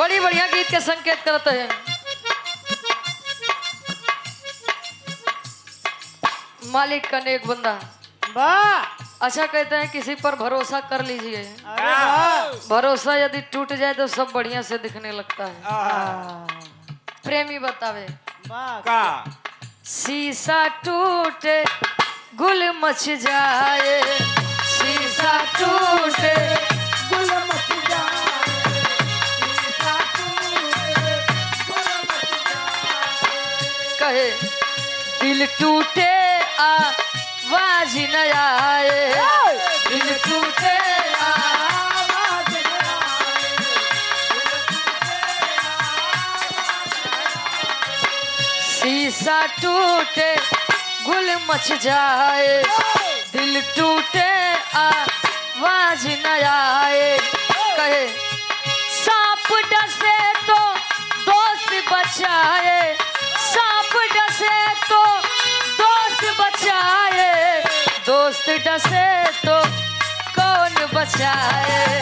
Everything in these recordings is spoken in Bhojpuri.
बड़ी बढ़िया गीत के संकेत करते हैं। मालिक का नेक बंदा। वाह अच्छा कहते हैं किसी पर भरोसा कर लीजिए, अरे वाह भरोसा यदि टूट जाए तो सब बढ़िया से दिखने लगता है। प्रेमी बतावे वाह का शीशा टूटे गुल मच जाए, शीशा टूटे गुल मच जाए, शीशा टूटे, गुल मच जाए। कहे दिल टूटे आवाज न आए, दिल टूटे आवाज न आए, शीशा टूटे गुल मच जाए, दिल टूटे आवाज न आए। कहे सांप डसे तो दोस्त बचाए, सांप डसे तो दोस्त बचाए, दोस्त डसे तो कौन बचाए,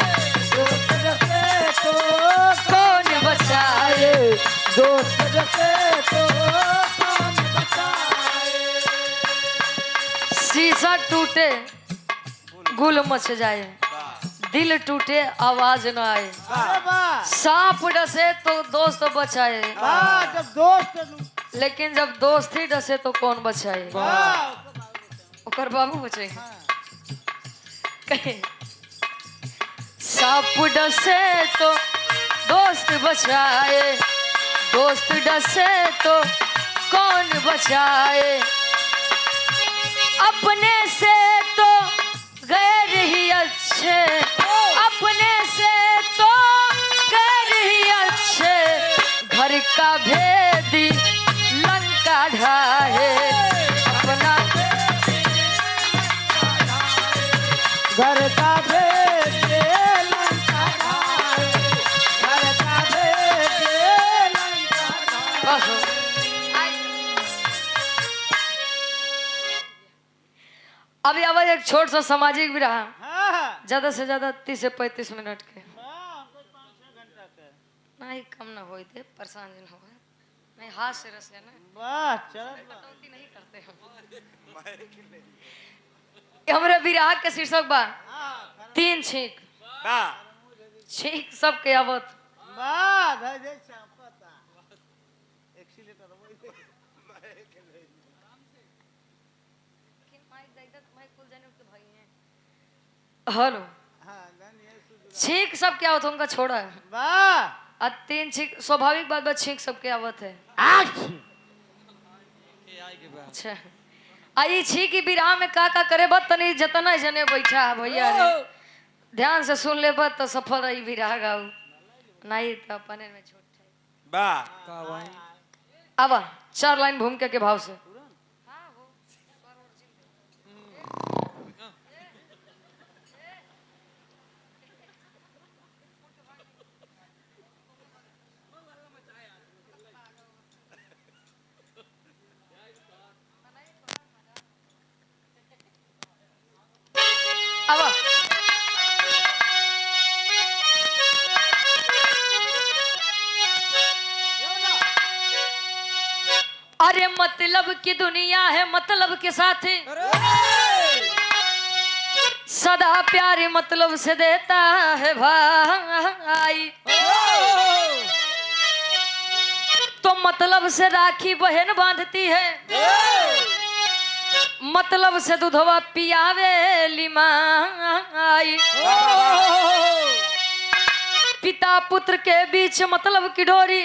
दोस्त जैसे तो कौन बचाए। दोस्त जैसे तो कौन बचाए। शीशा टूटे गुल मच जाए, दिल टूटे आवाज न आए, अरे वाह सांप डसे तो दोस्त बचाए, वाह जब दोस्त लेकिन जब दोस्त ही डसे तो कौन बचाए, वाह ओकर बाबू बचे। कहे सांप डसे तो दोस्त बचाए, दोस्त डसे तो कौन बचाए। अपने से तो गैर ही अच्छे, अपने से तो गैर ही अच्छे, घर का भेदी लंका ढाए, अपना घर का भेजे लंका ढाए, घर का भेजे लंका ढाए। बस हो। अभी आवाज एक छोट सा सामाजिक भी रहा, हाँ ज्यादा से ज्यादा 30 से 35 मिनट के, हाँ कोई 5-6 घंटा के नहीं कम ना हो दे, परेशान न हो, नहीं हाथ से रस है ना, वाह चल कटौती नहीं करते हम। हमरे विराह के शीर्षक बा तीन छींक, बा छींक सबके आवत। वाह धर दे चापता एक्सीलेटर वही दे हेलो हाँ गन ये सुध छींक सब क्या होता है उनका छोड़ा है, वाह और तीन छींक स्वाभाविक बात बा, छींक सबके आवत है। अच्छा आई छी की विराह में का करे बत तनी जतना जने बैठा है भैया रे, ध्यान से सुन ले बत तो सफल रही विराह गाऊ, नहीं तो अपने में छोट है। बा अब 4 लाइन भूमिका के भाव से। अब अरे मतलब की दुनिया है मतलब के साथ सदा प्यार मतलब से देता है भाई, तो मतलब से राखी बहन बांधती है, मतलब से दूधवा पियावे लिमाई। पिता पुत्र के बीच मतलब की डोरी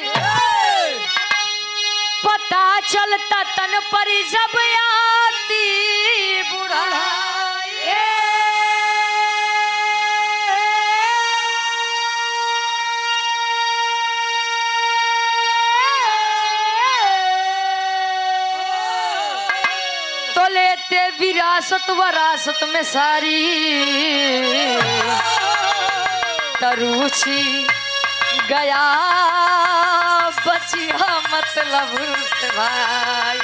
पता चलता तन पर जब आती बुढ़ाई। तो लेते विरासत वरासत में सारी तरुची गया बचिया मतलब से भाई।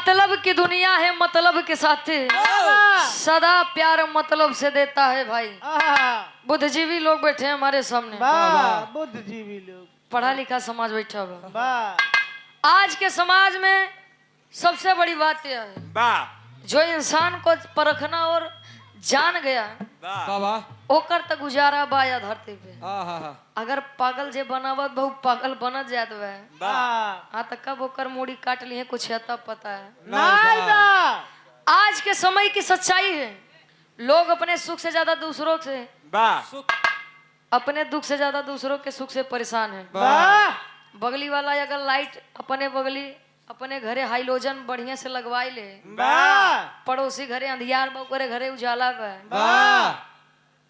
मतलब की दुनिया है मतलब के साथी, सदा प्यार मतलब से देता है भाई। बुद्धिजीवी लोग बैठे हैं हमारे सामने, बुद्धिजीवी लोग, पढ़ा लिखा समाज बैठा हुआ। वाह आज के समाज में सबसे बड़ी बात यह है, जो इंसान को परखना और जान गया ओकर तक गुजारा बा या धरती पे। अगर पागल जे बनावत बहु पागल बनत जात बा, हाँ तो कब ओकर मूड़ी काट ली है कुछ है तब पता है। आज के समय की सच्चाई है, लोग अपने सुख से ज्यादा दूसरों से, अपने दुख से ज्यादा दूसरों के सुख से परेशान है। बगली वाला अगर लाइट अपने घरे हाइलोजन बढ़िया से लगवाई ले, पड़ोसी घरे अंधियार बा ओकरे घरे उजाला बा,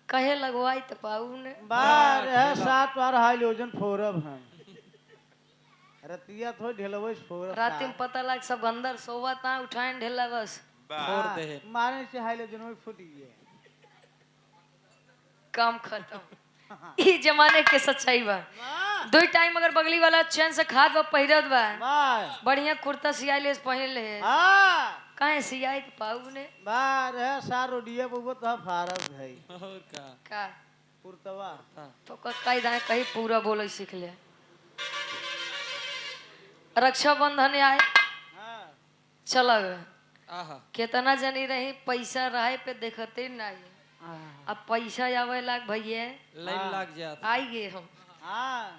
कहे लगवाई तो पाऊ ने 7 बार हाइलोजन फोरब हम रतिया थो ढेलवे फोरब रात में पता लग सब अंदर सोवत ना उठाए ढेला बस मारने से हाइलोजन में फूट गया, काम खत्म। ई जमाने के सच्चाई बा। दो टाइम अगर बगली वाला चैन से खाद बा पहिरत बा, बढ़िया कुर्ता सियाई ले पहन ले, काहे सियाई के पाऊ ने सार रोडिया बुबो तो फारत है और का कुर्तवा तो कई दाए कहीं पूरा बोले सीख ले। रक्षाबंधन आए चला गए, कितना जनी रही पैसा रहे पे देखते नहीं, अब पैसा आवे लाग भैया लाइन लग जाता। आई गए हम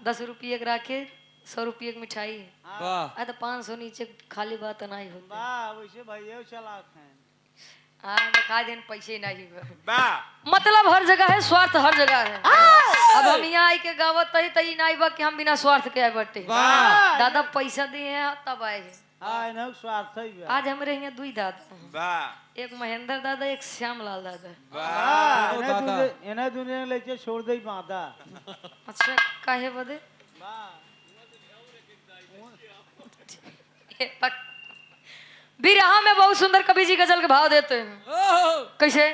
10 रुपये राखे 100 रुपये की मिठाई, वाह तो 500 नीचे खाली बात नहीं होती। वैसे भैया चलाक हैं। हाँ दिखा देन पैसे नहीं मतलब हर जगह है, स्वार्थ हर जगह है। अब हम यहाँ आई के गावत तही नहीं बा कि हम बिना स्वार्थ के आए बटे, दादा पैसा दिए हैं तब आए हैं। स्वार्थ ही बा। आज हमारे यहाँ 2 दादा, एक महेंद्र दादा एक श्यामलाल दादा। इन्हें दुनिया लेके छोड़ दे माता। अच्छा काहे बदे बिरहा में बहुत सुंदर कवि जी गजल के भाव देते हैं। कैसे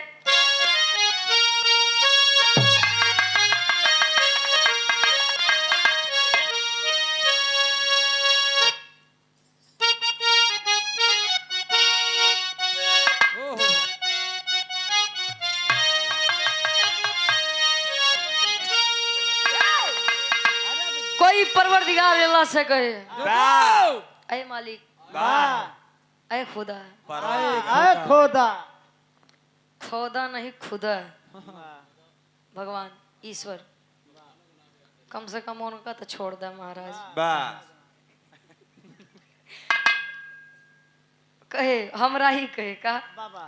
कोई परवरदिगार अल्लाह से कहे, ऐ मालिक, ऐ खुदा, खोदा खुदा नहीं खुदा, भगवान ईश्वर, कम से कम उनका तो छोड़ दे महाराज। कहे हमरा ही कहे का बाबा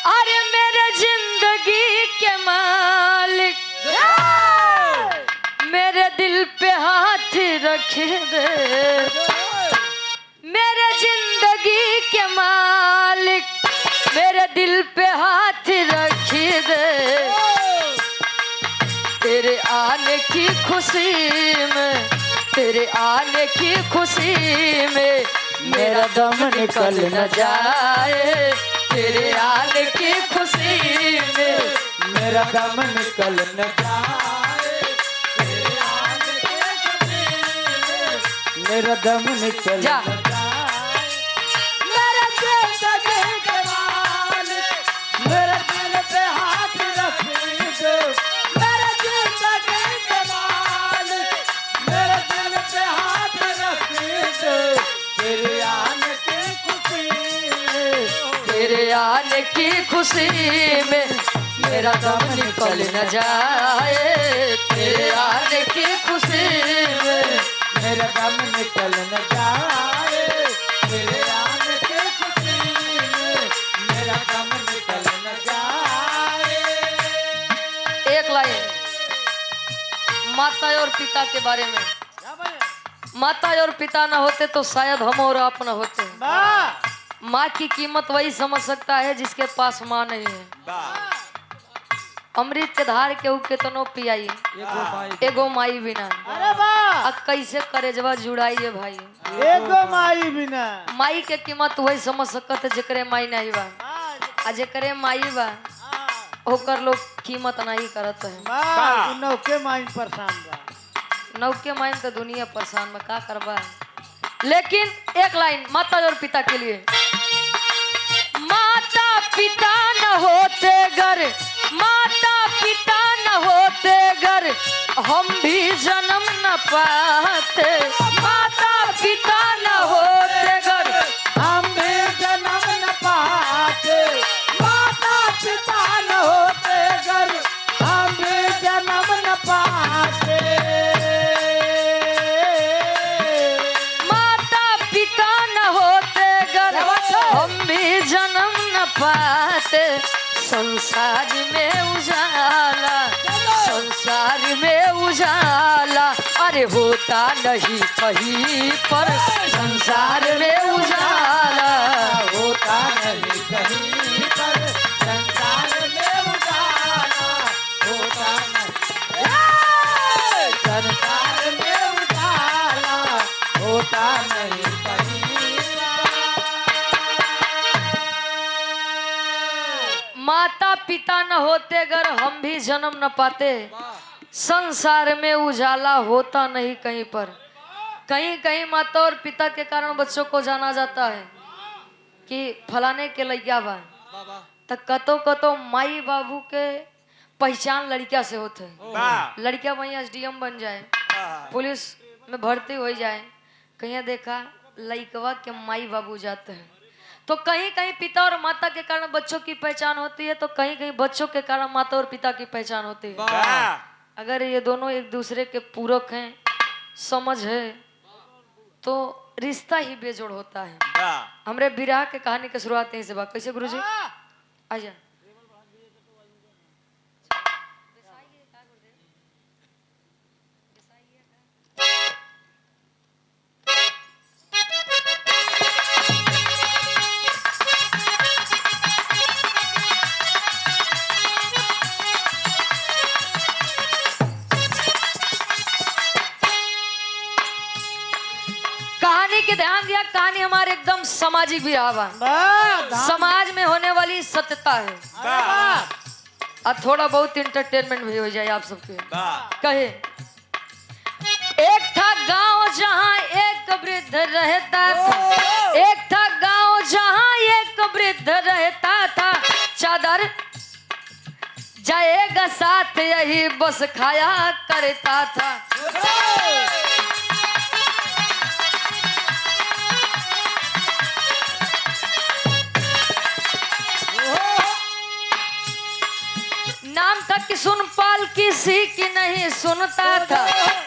अरे मेरे जिंदगी के मालिक, मेरे दिल पे हाथ रख दे, मेरे जिंदगी के मालिक, मेरे दिल पे हाथ रख दे। तेरे आने की खुशी में, तेरे आने की खुशी में मेरा दम निकल न जाए, तेरे आने की खुशी में मेरा दम निकल न जाए, मेरा दम निकल जा। न जाए। मेरा जिंदगी के मालिक, मेरे दिल पे हाथ रख दे, मेरा जिंदगी के मालिक, मेरे दिल पे हाथ रख दे। तेरे आने की खुशी में, तेरे आने की खुशी में मेरा दम निकल न जाए, तेरे आने की खुशी में मेरा दम निकल न जाए, तेरे आने की खुशी में मेरा दम निकल न जाए। एक लाइन माता और पिता के बारे में। माता और पिता न होते तो शायद हम और आप न होते। माँ की कीमत वही समझ सकता है जिसके पास माँ नहीं है। अमृत के धार केहू केतनो पियाई, एगो माई बिना अरे वाह, कैसे करेजवा जुड़ाइए भाई। एगो माई बिना माई के कीमत वही समझ सकत है जेकरे माई नहीं बा, आ जेकरे माई बा ओकर लोग कीमत नहीं करत है। नौके माई परेशान बा। नौके माइन तो दुनिया परेशान में का करबा। लेकिन एक लाइन माता और पिता के लिए। माता पिता न होते घर, माता पिता न होते घर, हम भी जन्म न पाते। माता पिता न होते घर, हम भी जन्म न पाते। माता पिता न होते घर, हम भी जन्म न पाते। माता पिता न होते घर, हम भी जन्म न पाते। संसार में उजाला, संसार में उजाला, अरे होता नहीं कहीं पर। संसार में उजाला होता नहीं कहीं पर। संसार में उजाला होता नहीं। संसार में उजाला होता नहीं कहीं पर। माता पिता न होते अगर हम भी जन्म न पाते। संसार में उजाला होता नहीं कहीं पर। कहीं कहीं माता और पिता के कारण बच्चों को जाना जाता है कि फलाने के लैया बा। तो कतो कतो माई बाबू के पहचान लड़किया से होते हैं। लड़किया वहीं एसडीएम बन जाए, पुलिस में भर्ती हो जाए, कहीं देखा लड़कवा के माई बाबू जाते हैं। तो कहीं कहीं पिता और माता के कारण बच्चों की पहचान होती है, तो कहीं कहीं बच्चों के कारण माता और पिता की पहचान होती है। अगर ये दोनों एक दूसरे के पूरक हैं, समझ है, तो रिश्ता ही बेजोड़ होता है। हमरे विराह के कहानी की शुरुआत यहीं से बा। कैसे गुरुजी? आजा। कहानी के ध्यान दिया, कहानी हमारे एकदम सामाजिक विराह बा। समाज में होने वाली सत्यता है। और थोड़ा बहुत इंटरटेनमेंट भी हो जाए आप सबके। कहे एक था गांव जहां एक वृद्ध रहता था। एक था गांव जहां एक वृद्ध रहता था। चादर जाएगा साथ यही बस खाया करता था। नाम था कि सुनपाल किसी की नहीं सुनता था।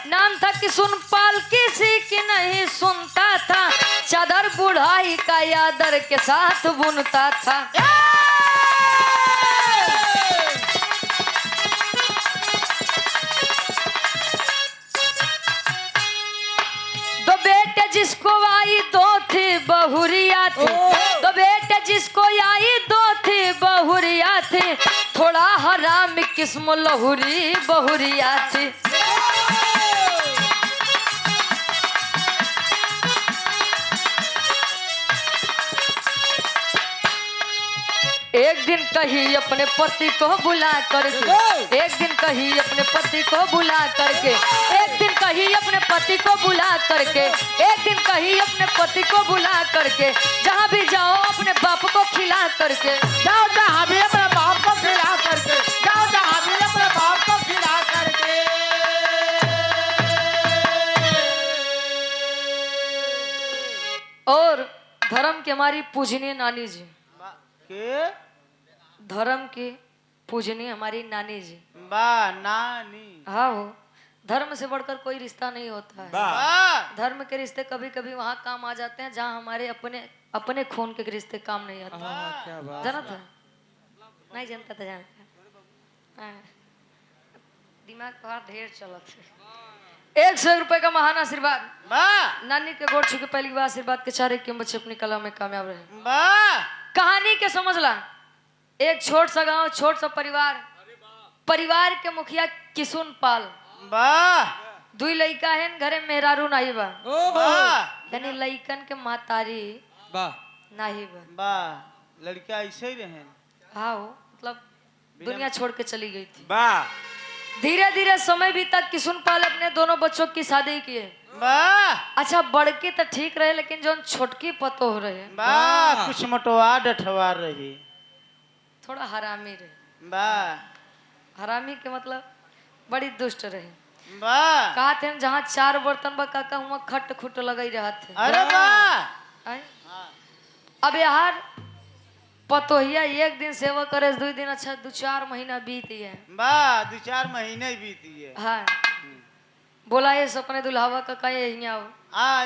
नाम था कि सुनपाल किसी की नहीं सुनता था। चादर बुढ़ाई का यादर के साथ बुनता था। दो बेटे जिसको आई दो थी बहुरिया थी। दो बेटे जिसको आई दो थी बहुरिया थी। थोड़ा हराम किस्म लहुरी बहुरिया थी। एक दिन कही अपने पति को बुला करके। एक दिन कही अपने पति को बुला करके। एक दिन कही अपने पति को बुला करके। एक दिन कही अपने पति को बुला करके। जहाँ भी जाओ अपने बाप को खिला करके जाओ, जहाँ भी अपने बाप को खिला करके जाओ। जहाँ भी अपने बाप को खिला करके। और धर्म की हमारी पूजनीय नानी जी, के धर्म की पूजनीय हमारी नानी जी। नानी। हाँ हो, धर्म से बढ़कर कोई रिश्ता नहीं होता है। धर्म के रिश्ते कभी कभी वहाँ काम आ जाते हैं जहाँ हमारे अपने अपने खून के रिश्ते काम नहीं आते। क्या बात। जाना था? नहीं जानता था, जानता। हाँ। दिमाग पर ढेर चलत है। 100 रुपए का महान आशीर्वाद। नानी के गोड़ छू के पहली बार आशीर्वाद के चारे के बच्चे अपनी कला में कामयाब रहे। कहानी के समझ ला, एक छोट सा गांव, छोट सा परिवार। परिवार के मुखिया किशुन पाल। दुई लड़का है घरे मेहरारू नाही बा। यानी लड़कन के मातारी नाही बा। लड़का ऐसे ही रहे। हाँ हो, मतलब दुनिया छोड़ के चली गई थी। धीरे धीरे समय बीता किशुनपाल अपने दोनों बच्चों की शादी किए। वाह अच्छा बड़की तो ठीक रहे लेकिन जो छोटकी पतो हो रहे वाह कुछ मटवा डठवा रही। थोड़ा हरामी रहे। वाह हरामी के मतलब बड़ी दुष्ट रहे। वाह कहा थे जहाँ 4 बर्तन बा काका हुआ खट खुट लगे रहा थे। अरे वाह आय? अब यार पतोहिया एक दिन सेवा करे 2 दिन अच्छा 2-4 महीना बीत गए। वाह 2-4 महीने बीती है। हाँ बोला ये सपने दुल्हावा का कहीं यहीं आओ।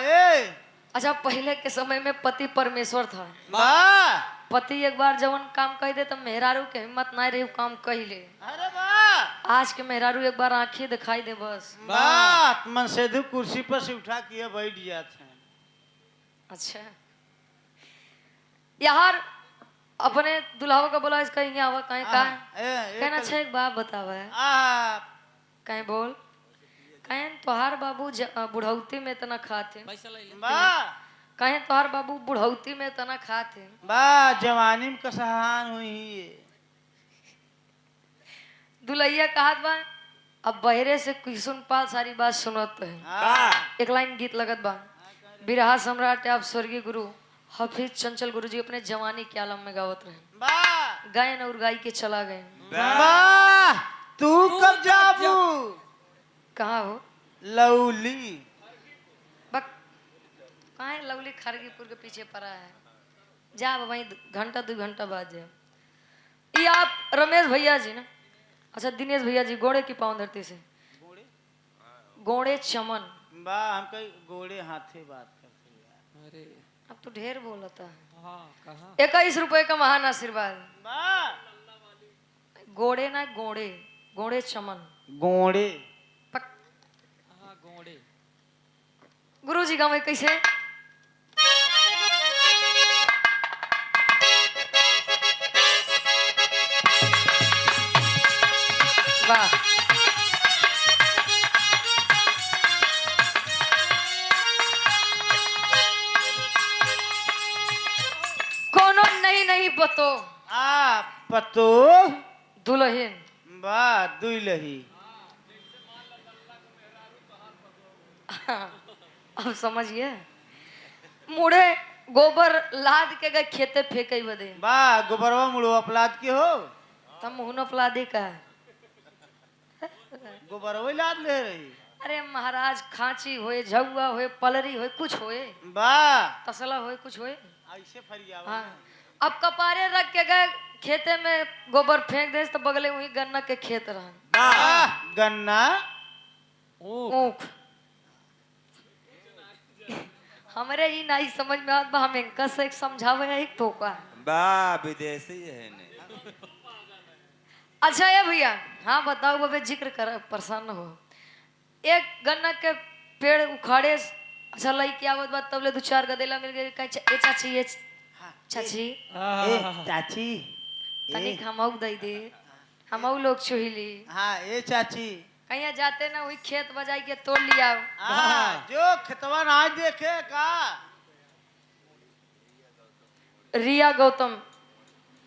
ए अच्छा पहले के समय में पति परमेश्वर था। वाह पति एक बार जवन काम कह दे तो मेहरारू के हिम्मत नहीं रही काम कह ले। अरे वाह आज के मेहरारू एक बार आंखें दिखाई दे बस। वाह मन से दू कुर्सी पर से उठा के बैठ जाते हैं। अच्छा यार अपने दुल्हावा का बोला इसका यहाँ आवा कहीं का कहना अच्छा एक बात बतावा है कहीं बोल कहीं तोहार बाबू बुढ़ौती में इतना खाते पैसा ले ले वाह कहीं तोहार बाबू बुढ़ौती में इतना खाते वाह जवानी में कसहान हुई है। दुल्हैया कहत बा अब बहरे से किशुनपाल सारी बात सुनत है। एक लाइन गीत लगत बा बिरहा सम्राट आप स्वर्गीय गुरु हफीज चंचल गुरु जी अपने जवानी के आलम में गावत रहे। वाह गायन और गाय के चला गए। वाह तू कब जाबू कहाँ हो लवली बक कहाँ है लवली खरगीपुर के पीछे पड़ा है। जा वहीं घंटा 2 घंटा बाद जा। ये आप रमेश भैया जी ना अच्छा दिनेश भैया जी गोड़े की पाँव धरती से गोड़े चमन। वाह हम कहीं घोड़े हाथे बात करते हैं। अरे अब तो ढेर बोलता है। हाँ कहाँ 21 रुपए का महान आशीर्वाद। वाह गोड़े ना गोड़े गोड़े चमन गोड़े पक हाँ गोड़े गुरु जी गाँव कैसे वाह कोनो नहीं पतो पतो दुल्हन वाह दुलही अब समझिए मुड़े गोबर लाद के गए खेते फेंके बदे वाह गोबरवा मुड़ो अपलाद के हो तब मुहन पलादे का गोबरवा लाद ले रही। अरे महाराज खांची होए झुआ होए पलरी होए कुछ होए वाह तसला होए कुछ होए ऐसे फरियावा हाँ अब कपारे रख के गए खेते में गोबर फेंक दे तो बगले वही गन्ना के खेत रहा। वाह गन्ना ऊख हमरे ही नहीं समझ में आत बा हम इनका से समझावे है तो का बा विदेशी है ने अच्छा ये भैया हाँ बताओ बाबे जिक्र कर परेशान न हो। एक गन्ना के पेड़ उखाड़े अच्छा लई आवत बात तबले 2-4 गदेला मिल गए कहीं ए चाची ये चाची ए चाची तनी हमऊ दई दे हमऊ लोग चुहिली हाँ ए चाची कहीं जाते ना वही खेत बजाई के तोड़ लिया। जो खेतवा ना देखे का रिया गौतम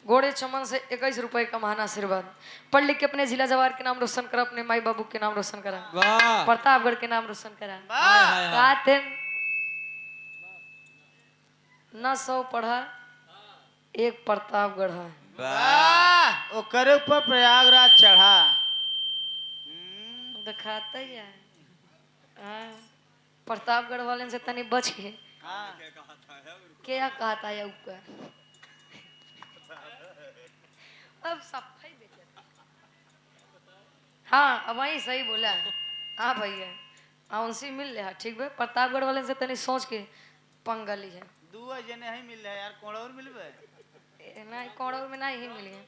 घोड़े चमन से 21 रुपए का महान आशीर्वाद। पढ़ लिख के अपने जिला जवार के नाम रोशन करा अपने माई बाबू के नाम रोशन करा वाह प्रतापगढ़ के नाम रोशन करा। वाह कहा थे न 100 पढ़ा एक प्रतापगढ़ है। वाह ओकरे ऊपर प्रयागराज चढ़ा दिखाता ही है। हाँ, प्रतापगढ़ वाले से तनी बच के क्या कहता है ऊपर अब सफाई देखे। हाँ अब वही सही बोला है। हाँ भैया हाँ उनसे मिल ले ठीक है प्रतापगढ़ वाले से तनी सोच के पंगली है। 2 जने ही मिल रहे यार कोड़ौर मिलबे नहीं कोड़ौर में नहीं ही मिली है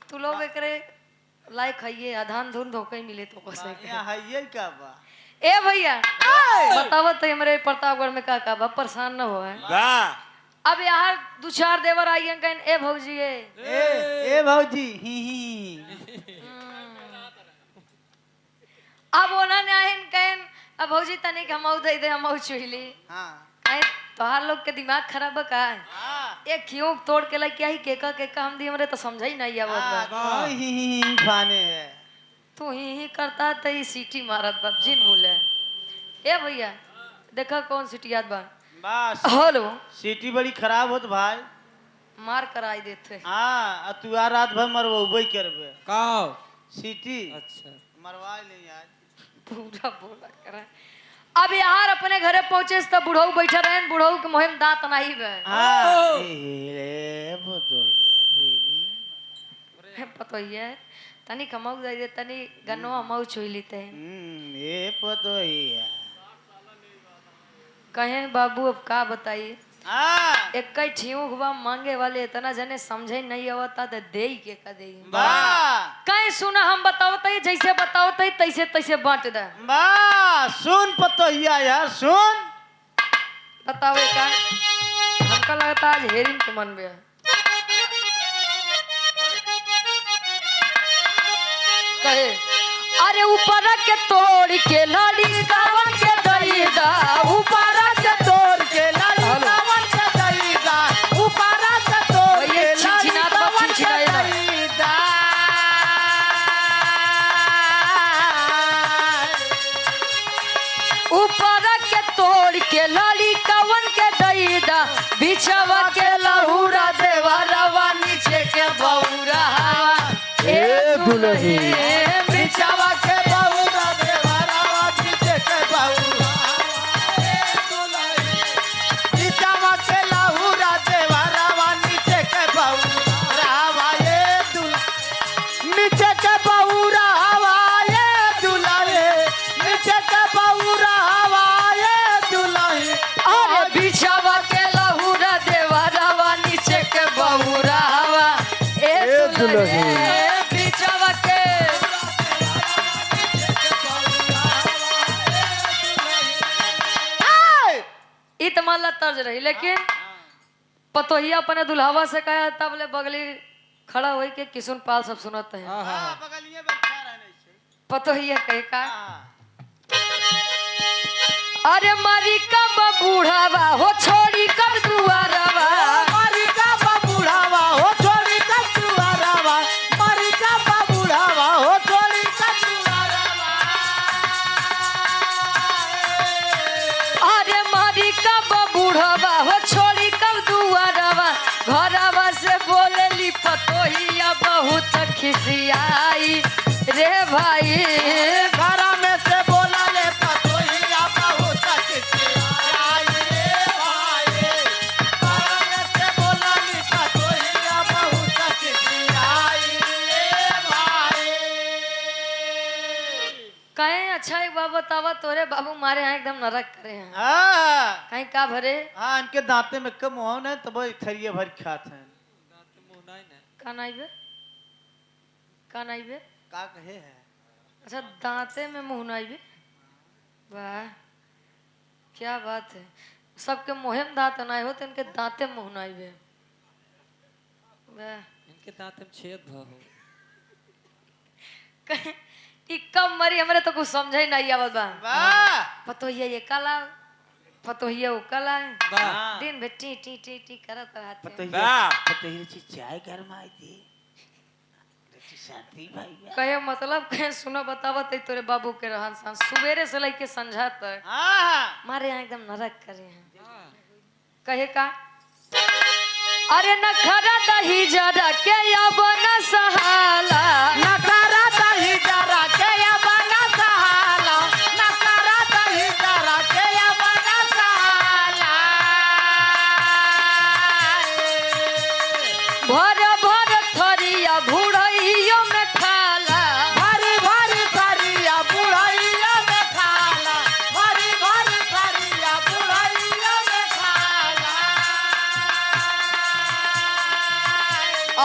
तू लोग एकरे लायक है आधान धुन धोखे मिले तो कैसे यहाँ है ये क्या बा ए भैया बतावत तो हमरे प्रतापगढ़ में का बा परेशान न हो है। वाह अब यार 2-4 देवर आइए कहीं ए भौजी ए भौजी ही अब उन्होंने आइन कहीं अब भौजी तनी के हमऊ दे दे हमऊ चुहली हाँ कहीं तोहार लोग के दिमाग खराब बा का एक क्यों तोड़ के लाई क्या ही केका हम दी हमरे तो समझ ही नहीं आवत बा। ही फाने है तू ही करता तो ही सीटी मारत बाप जिन बोले ए भैया देखा कौन सीटी याद बा बस हेलो सीटी बड़ी खराब होत भाई। मार कराई देते हाँ तू आ रात भर मरवबे करबे का सीटी अच्छा मरवा ले आज। पूरा बोला करा अब यार अपने घरे पहुंचे तब बुढ़ऊ बैठा रहे बुढ़ऊ के मुहिम दांत नहीं बे हाँ रे बतोइए दीदी पतो ही है तनी कमाऊ जाई दे तनी गन्नो मऊ छुई लेते हैं ये बतोइए कहे बाबू अब का बताइए हाँ एक कई ठियों हुआ मांगे वाले इतना जने समझे नहीं आवता तो दे के का दे वाह कहीं सुना हम बतावते जैसे बतावते तैसे तैसे बांट दे वाह सुन पतोहिया यार सुन बतावे का हमका लगता आज हेरिंग के मन में है। कहे अरे ऊपर के तोड़ के लाड़ी गावन के दई दा ऊपर के तोड़ के लाड़ी गावन के दई दा ऊपर के तोड़ के लाड़ी गावन के दई दा ऊपर के तोड़ के लाड़ी गावन के दई दा बिछवा के लहुरा देवा रवा नीचे के बौरा ए दुल्ही बिछवा के बौरा देवा रवा नीचे के बौरा ए दुल्ही बिछवा के लहुरा देवा रवा नीचे के बौरा रवा ए दुल्ही नीचे के बौरा हवा ए दुल्ही नीचे के बौरा हवा ए दुल्ही अरे बिछवा के लहुरा देवा रवा नीचे के बौरा हवा ए दुल्ही बिछवा के इत माला तर्ज रही लेकिन पतोहिया अपने दुल्हावा से कहा तब ले बगली खड़ा होई के किसुन पाल सब सुनते हैं हाँ हाँ बगलिए बैठा रहने से पतोहिया कहे का हाँ अरे मारी कब बूढ़ावा हो छोड़ी कब दुआरवा मारी का बुढ़ावा हो छोड़ी का दुआरवा मारी का बुढ़ावा हो छोड़ी का दुआरवा अरे मारी कब बूढ़ावा हो छोड़ी कब दुआरवा घरवा से बोलेली पतोहिया बहुत खिसियाई रे भाई घर में से बोला ले पतोहिया बहुत खिसियाई रे भाई घर में से बोला ले पतोहिया बहुत खिसियाई रे भाई कहीं अच्छा एक बात बतावा तोरे बाबू मारे यहाँ एकदम नरक करे हैं हाँ कहीं का भरे हाँ इनके दांते में कम मोहन है तब थरिये भर खाते हैं मुंह नहीं ना का नहीं बे का नहीं बे का कहे है अच्छा दांते में मुंह नहीं बे वाह क्या बात है सबके मुहिम दांत नहीं होते इनके दांते मुंह नहीं बे वाह इनके दांत में छेद भ हो कहीं ई कब मरी हमरे तो कुछ समझे नहीं आवत बा वाह पतोहिया ये काला पतोहिया वो काला है वाह दिन भर टी टी टी टी करत रहते हैं। पतोहिया पतोहिया जी चाय गरमाई दे रेटी साथी भाई कहे मतलब कहे सुनो बतावत है तोरे बाबू के रहन सहन सुबेरे से लेके संझा तक हाँ मारे यहाँ एकदम नरक करे हैं कहे का अरे नखरा दही जरा के अब न सहाला नकारा दही जरा के या बना सहाला नकारा दही जरा के या बना सहाला भर भर थरिया भुड़ैयो में खाला भरी भरी करिया बुढ़ैया में खाला भरी भरी करिया बुढ़ैया में खाला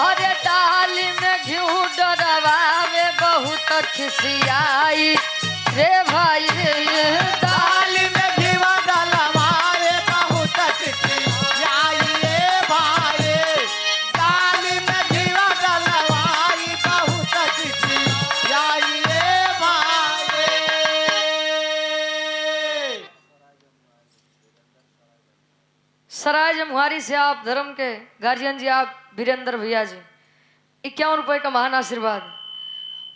अरे डाली में घिउ डरवावे बहुत खिसियाई रे भाई दाल दाल में घीवा डलवावे बहुत खिसियाई रे भाई दाल में घीवा डलवाई बहुत खिसियाई रे भाई सराय जमुहारी से आप धर्म के गार्जियन जी आप वीरेंद्र भैया जी 51 रुपए का महान आशीर्वाद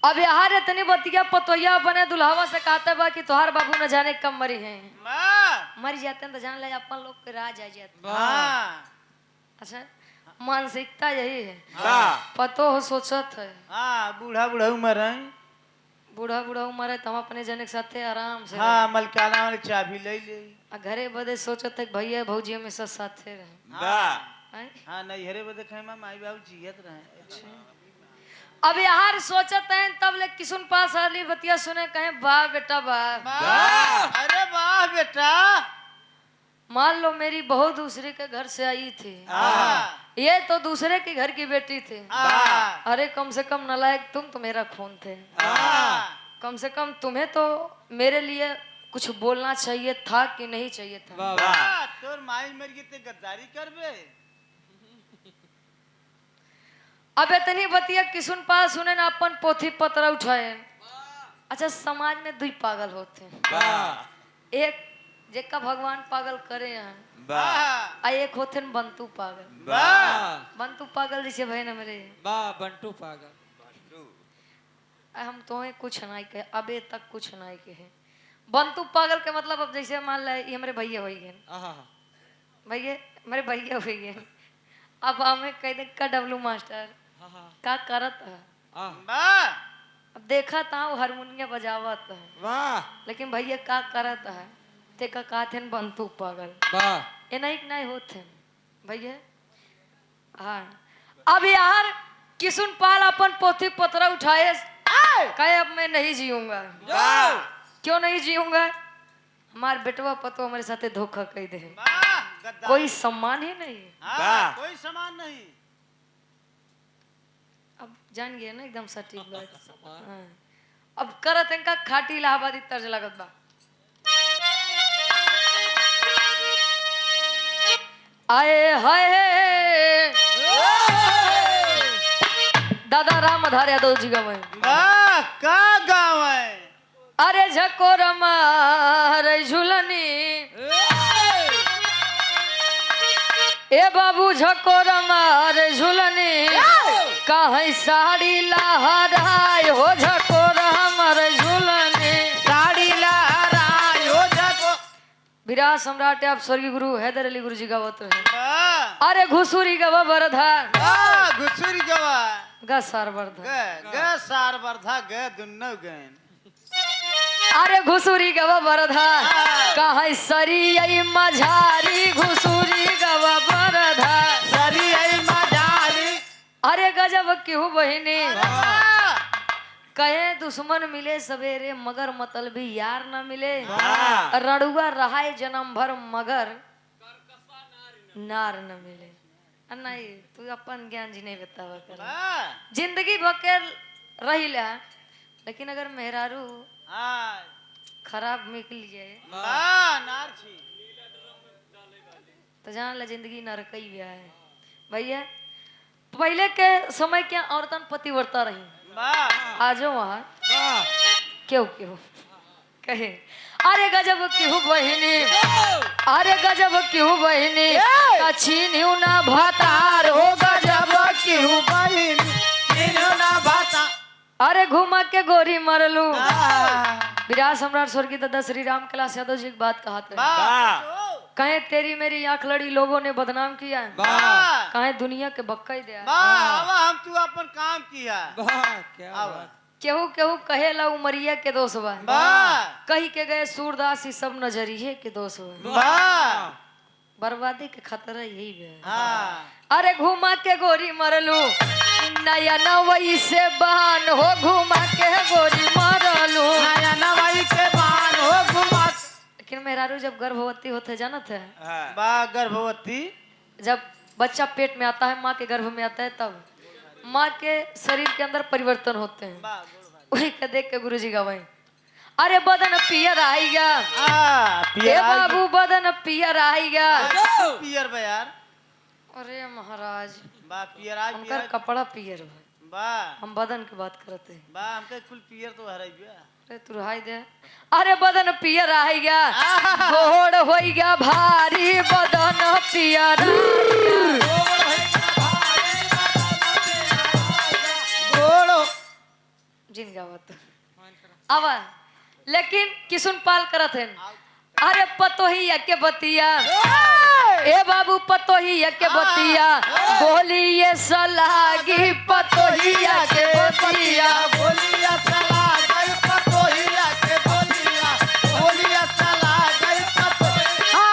अब यार इतनी बतिया पतोया बने दुल्हावा से कहते बा कि तोहार बाबू न जाने कब मरी हैं। मर जाते हैं तो जान ले अपन लोग के राज आ जाते। हाँ अच्छा मानसिकता यही है। वाह पतो हो सोचत है हाँ बूढ़ा बूढ़ा उम्र है। बूढ़ा बूढ़ा उम्र है तो हम अपने जने के साथे आराम से हाँ मलकाना वाली चाबी ले ले। आ घरे बदे सोचत है कि भैया भौजी हमेशा साथे रहे। वाह हैं? हाँ नैहरे बदे खाए माई बाबू जियत रहे। अब यार सोचत हैं तब ले किसुन पास आली बतिया सुने कहे वाह बेटा वाह। वाह अरे वाह बेटा। मान लो मेरी बहू दूसरे के घर से आई थी, हाँ ये तो दूसरे के घर की बेटी थी। हाँ अरे कम से कम नालायक तुम तो मेरा खून थे, हाँ कम से कम तुम्हें तो मेरे लिए कुछ बोलना चाहिए था कि नहीं चाहिए था। वाह वाह वाह तोर माई मर गई ते गद्दारी करबे। अब इतनी बतिया किसुन पास सुने ना अपन पोथी पत्र उठाए। अच्छा समाज में दुई पागल होते हैं, वाह एक जेका भगवान पागल करे हैं वाह आ एक होते हैं बंतु पागल। वाह बंतु पागल जैसे भाई ना मेरे वाह बंटू पागल। हम तो कुछ नहीं कहे अबे तक कुछ नहीं कहे। बंतु पागल के मतलब अब जैसे मान ला ये हमारे भैया हुई है, आहा भैया मेरे भैया हुई है। अब हमें कह दे का डब्लू मास्टर आहा का करत है। आह वाह अब देखा था वो हारमोनियम बजावत है, वाह लेकिन भैया का करत है ते का कहते बंतु पागल। वाह ये नहीं होते भैया। हाँ अब यार किसुन पाल अपन पोथी पत्र उठाए कहे अब मैं नहीं जीऊंगा। वाह क्यों नहीं जीऊंगा? हमार बेटवा पतो हमारे साथे धोखा कह दे, वाह गद्दार। कोई सम्मान ही नहीं। हाँ वाह। कोई सामान नहीं। अब जान गए ना एकदम सटीक बात। हाँ। अब करत इनका खाटी इलाहाबादी तर्ज लगत बा। आए हाय दादा राम आधार यादव जी का मैं। वाह का गाँव है। अरे झकोर मार झुलनी ए बाबू झकोर मार झुलनी कहीं साड़ी लहराए हो झकोर हमर झुलनी। साड़ी लहराए हो जाको। विराट सम्राट आप स्वर्गीय गुरु हैदर अली गुरु जी गावत रहे। वाह अरे घुसुरी गवा बरधा वाह घुसुरी गवा। ग सार बरधा ग सार वर्धा ग दुन्नो गन। अरे घुसुरी गवा बरधा कहीं सरी आई मझारी घुसुरी गवा बरधा। सरी आई मजारी। अरे गजब क्यों बहिनी वाह कहे दुश्मन मिले सवेरे मगर मतलबी यार न मिले। वाह। रड़ुआ रहाय जन्म भर मगर नार न मिले। नहीं तू अपन ज्ञान जी नहीं बतावा कर। वाह जिंदगी भकेर रही ला, लेकिन अगर मेहरारू हाँ खराब निकल जाए वाह नार छी। तो जान ला जिंदगी नरक ही है भैया। पहले के समय के औरतन पतिव्रता रही, वाह आजो वहाँ वाह क्यों क्यों कहे अरे गजब क्यों बहिनी अरे गजब क्यों बहिनी छीन्यू ना भातार हो गजब क्यों बहिनी तीनों ना भाता। अरे घुमा के गोरी मरलू। वाह विराट सम्राट स्वर्गीय दादा श्री राम कैलाश यादव जी की बात कहा था। वाह कहे तेरी मेरी आंख लड़ी लोगों ने बदनाम किया, वाह कहे दुनिया के बक्का ही दिया। वाह हम तू अपन काम किया। वाह क्या आवा। बात। केहू केहू कहे ला उमरिया के दोष बा, वाह कही के गए सूरदास ही सब नजरिए के दोष बा। वाह बर्बादी के खतरा यही है। हाँ अरे घुमा के गोरी मरलू नया नवई से बहान हो घुमा के गोरी मरलू। नया नवाई के बान हो घुमा। लेकिन मेहरारू जब गर्भवती होते जानत है, वाह गर्भवती जब बच्चा पेट में आता है माँ के गर्भ में आता है तब माँ के शरीर के अंदर परिवर्तन होते हैं। वाह वही के देख के गुरुजी गवाई अरे बदन पियर आएगा ए पियर बाबू बदन पियर आएगा। पियर बा यार। अरे महाराज वाह पियर आज हमकर कपड़ा पियर बा, वाह हम बदन की बात करते हैं। वाह हमके कुल पियर तो हराई बा। अरे तू रहाई दे अरे बदन पियर आएगा गोड़ होइगा भारी बदन पियर गोड़ो जिन गावत आवा लेकिन किसुन पाल करत हैं अरे पतोही के बतिया ए बाबू पतोही के बतिया बोली ये सलागी पतोही के बतिया बोलिया चला गई पतोहिया के बोलिया बोलिया चला गई पतोहिया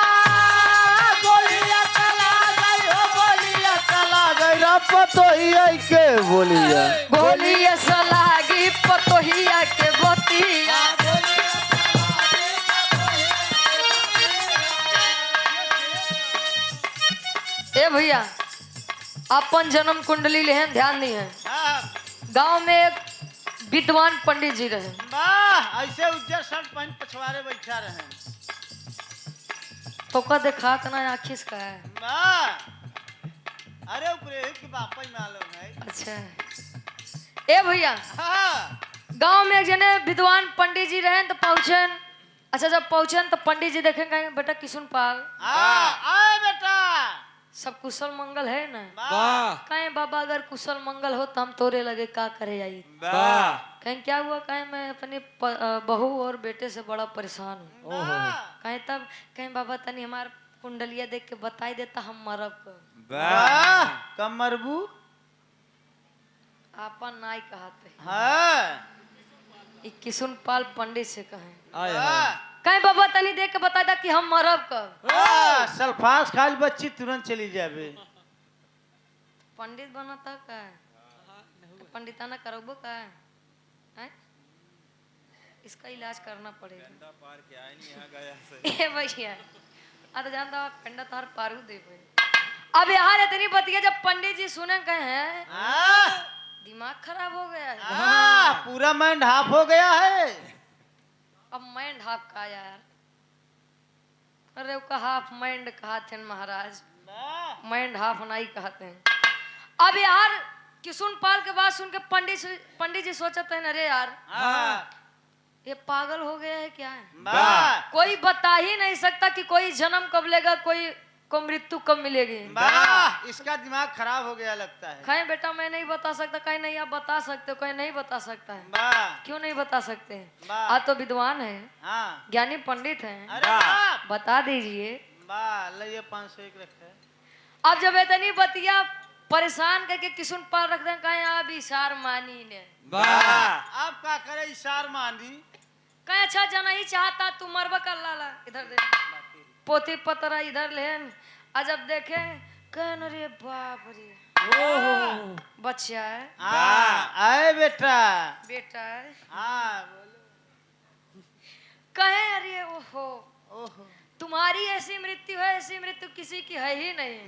बोलिया चला गई हो बोलिया चला गई रे पतोहिया के बोलिया बोली ये सलागी पतोही के बतिया ए भैया अपन जन्म कुंडली लेहन ध्यान दी है गांव में एक विद्वान पंडित जी रहे वाह ऐसे उज्जर शर्ट पहन पछवारे बैठा रहे तो का देखा ना आखिस का है वाह अरे ऊपरे की बापा ही मालूम है अच्छा ए भैया हाँ गांव में एक जने विद्वान पंडित जी रहे तो पहुंचन अच्छा जब पहुंचन तो पंडित जी देखें कहेंगे बेटा किसुन पाल आए बेटा सब कुशल मंगल है ना वाह कहें बाबा अगर कुशल मंगल हो तो हम तोरे लगे का करे आई वाह कहें क्या हुआ कहें मैं अपनी बहू और बेटे से बड़ा परेशान हूँ ओहो कहें तब कहें बाबा तनी हमार कुंडलिया देख के बताई देता हम मरब को वाह कम मरबू आपन नाई कहते हाँ किसुन पाल पंडित से कहें आए कहें बाबा तनी देख के बता दा कि हम मरब कब सल्फास खाल बच्ची तुरंत चली जाबे पंडित बनता का पंडिताना करोगो का है इसका इलाज करना पड़ेगा ए भैया तो जानता हूँ पेंडा तार पारू दे अब यार इतनी बतिया जब पंडित जी सुने कहे हैं दिमाग खराब हो गया है पूरा माइंड हाफ हो गया है अब माइंड हाफ का यार अरे उसका हाफ माइंड कहते हैं महाराज माइंड हाफ नहीं कहते हैं अब यार किसुन पाल के बात सुन के पंडित जी सोचते हैं अरे यार ये पागल हो गया है क्या है कोई बता ही नहीं सकता कि कोई जन्म कब लेगा कोई को मृत्यु कब मिलेगी इसका दिमाग खराब हो गया लगता है कहीं बेटा मैं नहीं बता सकता कहीं नहीं आप बता सकते हो कहीं नहीं बता सकता है क्यों नहीं बता सकते हैं आप तो विद्वान है ज्ञानी पंडित हैं अरे बता दीजिए ये 501 रखे अब जब इतनी बतिया परेशान करके किसुन पाल रखते हैं कहीं आप इशार मानी ने आप क्या करे इशार मानी कहीं अच्छा जाना ही चाहता तू मरबा कर लाला इधर दे पोती पतरा इधर ले आ जब देखे कहन रे बाप रे बच्चा है आए बेटा बेटा है बोलो कहे अरे ओहो ओहो तुम्हारी ऐसी मृत्यु है ऐसी मृत्यु किसी की है ही नहीं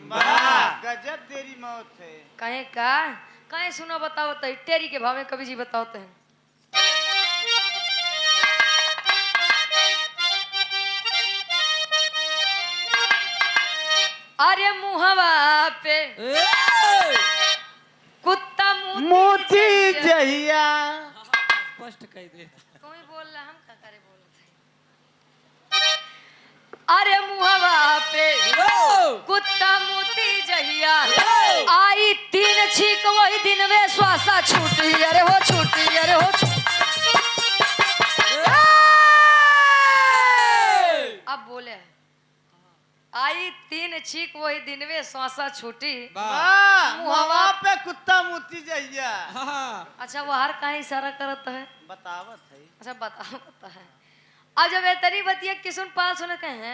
गजब तेरी मौत है कहे का कहे सुनो बताओ तो टेरी के भाव में कवि जी बताते हैं अरे मुहवा पे कुत्ता मोती जहिया स्पष्ट कह दे कोई बोल रहा हम का करे बोलते अरे मुहवा पे कुत्ता मोती जहिया आई 3 छीक वही दिन में श्वासा छूटी अरे हो छूटी अरे हो अब बोले आई 3 छीक वही दिन में श्वासा छूटी मुहवा पे कुत्ता मोती जहिया अच्छा वो हर कहीं इशारा करता है बतावत है अच्छा बता है अब जब इतनी बतिया किसुन पाल सुने कहे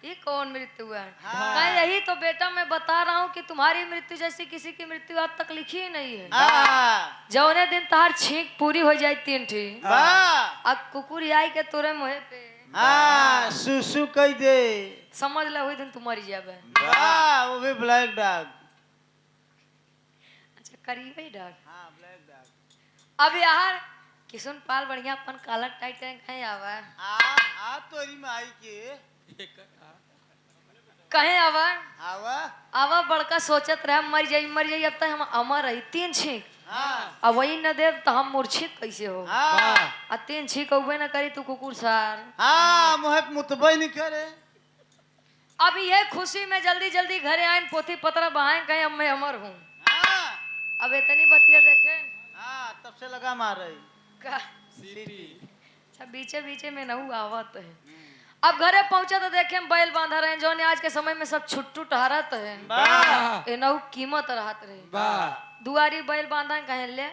ये कौन मृत्यु है कहीं यही तो बेटा मैं बता रहा हूँ कि तुम्हारी मृत्यु जैसी किसी की मृत्यु आज तक लिखी ही नहीं है जौने दिन तार छींक पूरी हो जाए 3 ठी अब कुकुर आई के तोरे मुहे पे सुसु कह दे समझ ले वही दिन तू मर जाबे वो भी ब्लैक डॉग अच्छा करीबे डॉग ब्लैक डॉग अब यार किसुन पाल बढ़िया अपन काला टाइट कहीं आवा आ तोरी माई के कहीं आवा आवा आवा बड़का सोचत रहे मर जाई अब तक हम अमर रही 3 छींक अब वही न देव तो हम मूर्छित कैसे हो आ 3 छींक उबे न करी तू कुकुर सार मुहे मुतबे नहीं करे अब ये खुशी में जल्दी जल्दी घरे आए पोथी पतरा बहाए कहीं अब मैं अमर हूँ अब इतनी बतिया देखे हाँ तब से लगा मार रही का सीटी अच्छा बीचे बीचे में नहू आवत है। अब घरे पहुंचा तो देखे हम बैल बांधा रहे हैं जो आज के समय में सब छुट्टू टहरत है। वाह ए नहू कीमत रहत रहे। वाह दुआरी बैल बांधा कहे ले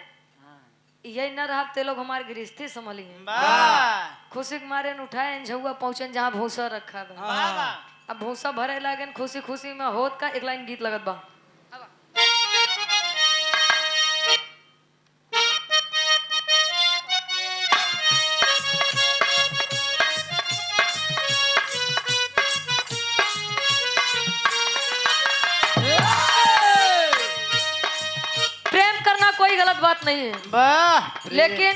यही न रहा ते लोग हमारे गृहस्थी संभली हैं। वाह खुशी के मारे न उठाए झुआ पहुंचन जहाँ भूसा रखा बा। वाह अब भूसा भरे लागन खुशी खुशी में होत का एक लाइन गीत लगत बा। प्रेम करना कोई गलत बात नहीं है, वाह लेकिन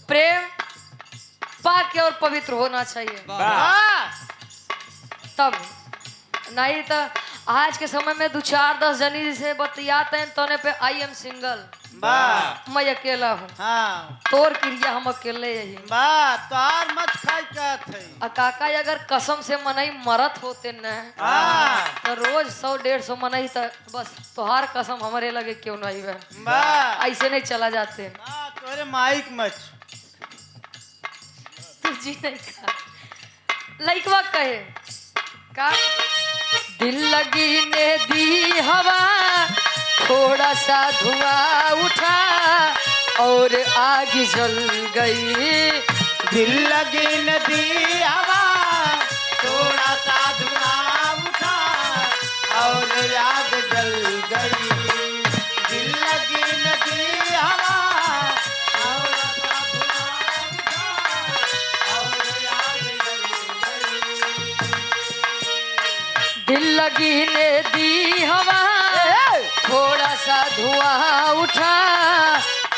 प्रेम पाक और पवित्र होना चाहिए वाह तब। नहीं तो आज के समय में 2-4-10 जनी से बतियाते हैं तो पे आई एम सिंगल, वाह मैं अकेला हूँ। हाँ तोर क्रिया हम अकेले यही। वाह तोहार मत खाई का थे काका अगर कसम से मनई मरत होते न हाँ तो रोज 100-150 मनई तो बस तोहार कसम हमारे लगे क्यों नहीं है, वाह ऐसे नहीं चला जाते। वाह तोरे माइक मच तू जी नहीं खा लइकवा कहे का दिल लगी ने दी हवा थोड़ा सा धुआं उठा और आग जल गई। दिल लगी नदी हवा थोड़ा सा धुआं उठा और आग जल गई। दिल लगी नदी हवा थोड़ा सा धुआं उठा और आग जल गई। दिल लगी ने दी हवा थोड़ा सा धुआं उठा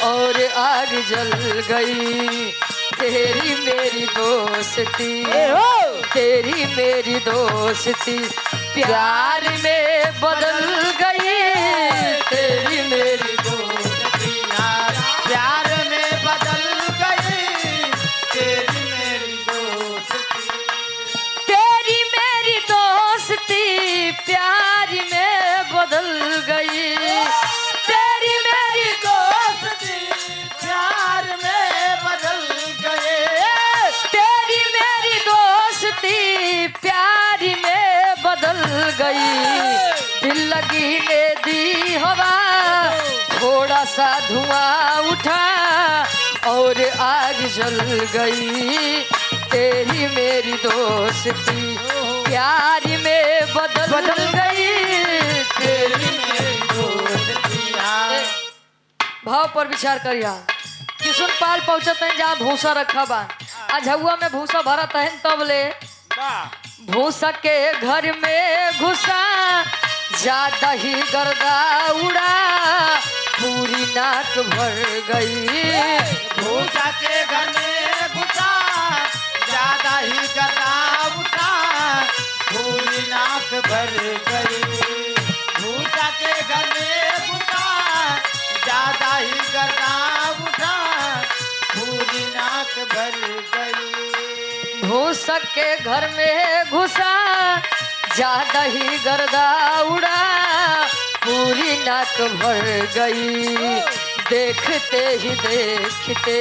और आग जल गई। तेरी मेरी दोस्ती तेरी मेरी दोस्ती प्यार में बदल गई। तेरी मेरी दोस्ती प्यार में बदल गई। तेरी मेरी दोस्ती तेरी मेरी दोस्ती प्यार में बदल गई। तेरी मेरी दोस्ती प्यार में बदल गए। तेरी मेरी दोस्ती प्यार में बदल गई। दिल लगी ने दी हवा थोड़ा सा धुआं उठा और आग जल गई। तेरी मेरी दोस्ती प्यार में बदल गई। तेरी मेरी दोस्ती भाव पर विचार करिया। किशुन पाल पहुंचत है जहाँ भूसा रखा बा। अझुआ में भूसा भरत है तब ले भूसा के घर में घुसा ज्यादा ही गर्दा उड़ा पूरी नाक भर गई। भूसा के घर में घुसा ज्यादा ही गर्दा उठा पूरी नाक भर गई। भूसा के घर में घुसा ज्यादा ही गर्दा उठा पूरी नाक भर गई। भूसा के घर में घुसा ज्यादा ही गर्दा उड़ा पूरी नाक भर गई। देखते ही देखते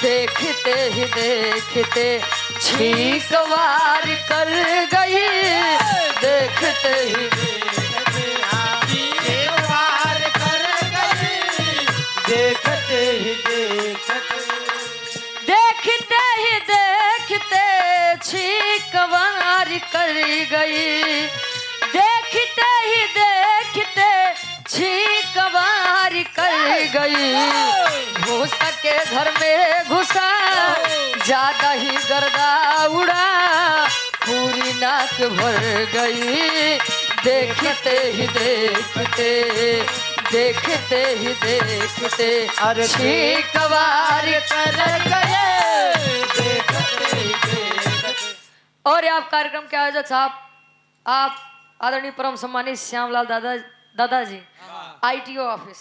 देखते ही देखते छींक वार कर गई। देखते ही वार कर गई। देखते ही देखते देखते ही देखते छींक वार कर गई। देखते ही देखते छींक वार कर गई। भूसा के घर में घुसा ज्यादा ही गर्दा उड़ा पूरी नाक भर गई। देखते ही देखते देखते ही देखते अरे छींक वार कर गए। देखते ही देखते और आप कार्यक्रम के आयोजक साहब आप आदरणीय परम सम्मानित श्यामलाल दादाजी ITO ऑफिस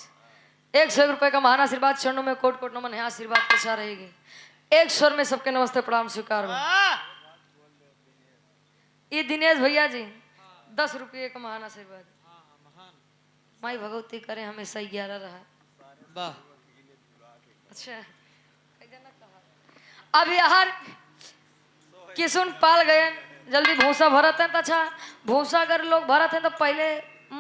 100 रुपए का महान आशीर्वाद चरणों में कोट कोट नमन है। आशीर्वाद के साथ रहेगी। एक स्वर में सबके नमस्ते प्रणाम स्वीकार हो। ये दिनेश भैया जी 10 रुपये का महान आशीर्वाद। माई भगवती करे हमेशा 11 रहा। वाह अच्छा कैसे ना कहा। अब यार किसुन पाल गए जल्दी भूसा भरत है तो अच्छा भूसा अगर लोग भरत हैं तो पहले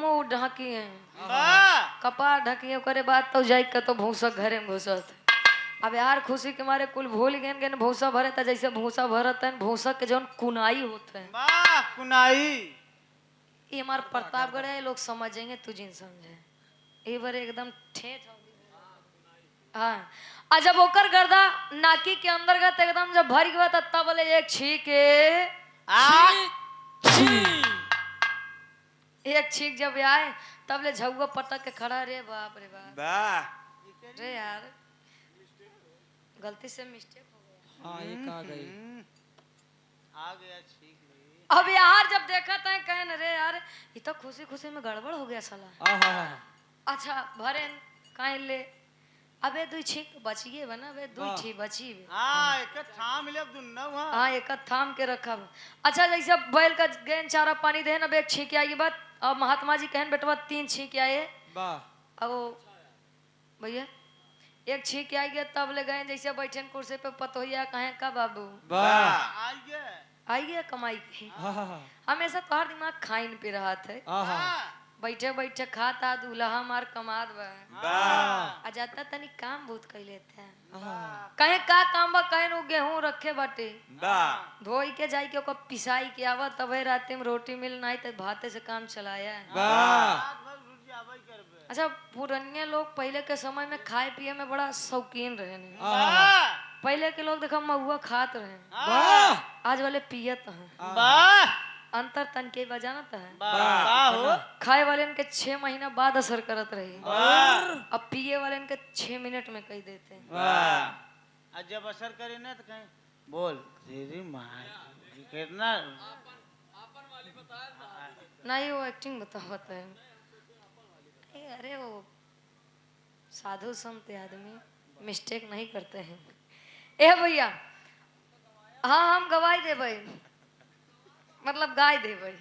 मुंह ढकी हैं वाह कपार ढकी करे बाद तो जाई के तो भूसा घरे में घुसत। अब यार खुशी के मारे कुल भूल गए गए भूसा भरे था जैसे भूसा भरत है भूसा के जौन कुनाई होते हैं वाह कुनाई ये हमारे प्रतापगढ़ है लोग समझेंगे तू जिन समझे ये बार एकदम ठेठ हाँ आ जब ओकर गर्दा नाकी के अंदर गत एकदम जब भर गया तब बोले एक छीके एक छीक जब आए तब ले झुआ पटक के खड़ा रे बाप रे बाप वाह रे यार गलती से मिस्टेक हो गया। हाँ ये कहा गई आ गया ठीक नहीं अब यार जब देखा था कहन रे यार ये तो खुशी खुशी में गड़बड़ हो गया साला। आहा अच्छा भरे काहे ले अबे दुई छीक बचिए बना बे दुई वाह। छी बची बे। हाँ एक थाम ले दुन्ना वहाँ हाँ एक थाम के रखा बे। अच्छा जैसे बैल का गेन चारा पानी दे अब एक छीक आई बात अब महात्मा जी कहन बेटवा 3 छीक आए वाह अब भैया एक छीक आई गया तब ले गए जैसे बैठे कुर्सी पे पतोहिया कहे का बाबू वाह आ गया आई गया कमाई की आहा हमेशा तोहर दिमाग खाइन पे रहा थे आहा बैठे बैठे खाता दूल्हा मार कमात बा वाह आ जाता तनी काम बहुत कर लेते हैं आहा कहे का काम बा कहे नु गेहूं रखे बाटे वाह धोई के जाई के ओकर पिसाई के आवा तबे रात में रोटी मिल नहीं तो भाते से काम चलाया है। वाह रात भर रुक जावे करबे अच्छा पुराने लोग पहले के समय में खाए पिए में बड़ा शौकीन रहे ने। आहा पहले के लोग देखो महुआ खात रहे वाह आज वाले पियत हैं वाह अंतर तन के बजानत है वाह हो खाए वाले के 6 महीना बाद असर करत रही वाह अब पिए वाले के 6 मिनट में कह देते हैं। वाह आज जब असर करे ना तो कहीं बोल तेरी माँ कितना नहीं वो एक्टिंग बतावत है अरे वो साधु संत आदमी मिस्टेक नहीं करते हैं। ए भैया हाँ हम गवाही देबै मतलब गाय देबै